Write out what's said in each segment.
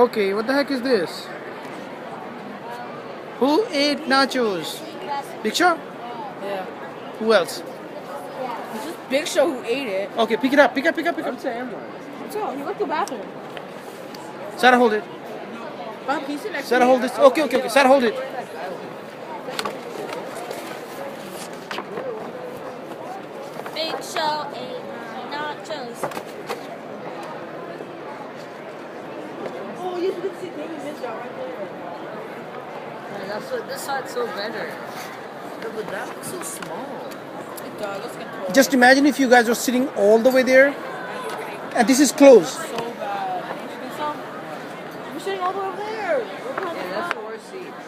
Okay, what the heck is this? Who ate nachos? Big Show? Yeah. Who else? It's just Big Show who ate it. Okay, pick it up, pick up, pick up, pick up. What's up? He went to the bathroom. Sarah, hold it. Bob, can you sit next to Sarah, me? hold this. Okay, okay, okay. Sarah, hold it. Big Show ate my nachos. Oh, you can see Baby Mitchell right there. Yeah, that's what this side's so better. Yeah, but that looks so small. It does. Let's get close. Just imagine if you guys were sitting all the way there, and this is closed. So bad. You think so? We're sitting all the way over there. We're kind Yeah, that's the worst seats.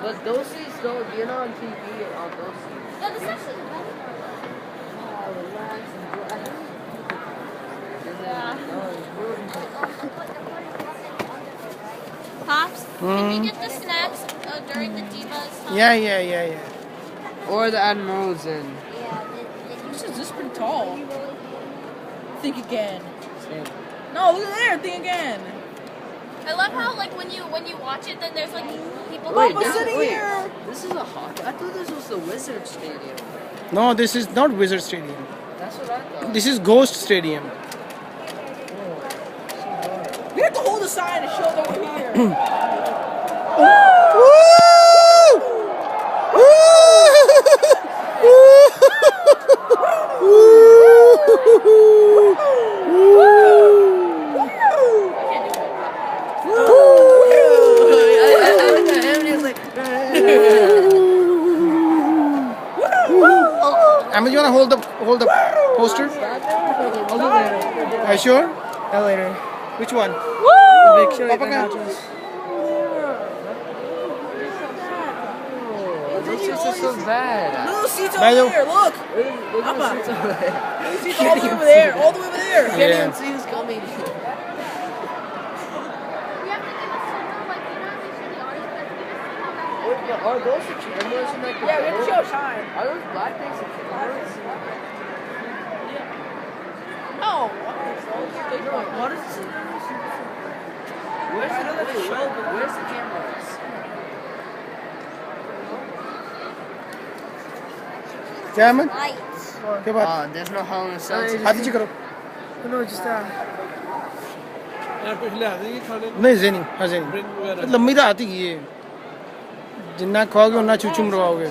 But those seats don't, you're not on TV on those seats. No, this is actually better. Relax and relax. Pops, can we get the snacks during the Divas time? Yeah. Or the Admirals and Yeah, This is just pretty tall. Think again. same. No, look at there. Think again. I love how like when you watch it, then there's like people. Wait, going we're down. sitting here. This is a hockey. I thought this was the Wizard Stadium. No, this is not Wizard Stadium. That's what I thought. This is Ghost Stadium. We have to hold the sign and show that we're here. Emma, you wanna hold the poster? Are you sure? Later. Which one? Big Show ate Papa my ka? nachos. Those seats are so bad. Little seats over Milo. there. Look. Look at the seats over there. Little seats all the way over there. All the way over there. Can't Yeah. even see who's coming. You have to give us some like you know usually the audience has to give us some Wait, but are those the cameras in like the Yeah, we have to boat? show shine. Are those black things the cameras? No. What is this? Where's the cameras? क्या अमन? lights. क्या बात? There's no Hell in a Cell. हाथ नीचे करो. No, just नहीं ज़ेनी, हाँ ज़ेनी. लंबी तो आती ही है. जिन्ना खाओगे उन्ना चूचू मरवाओगे.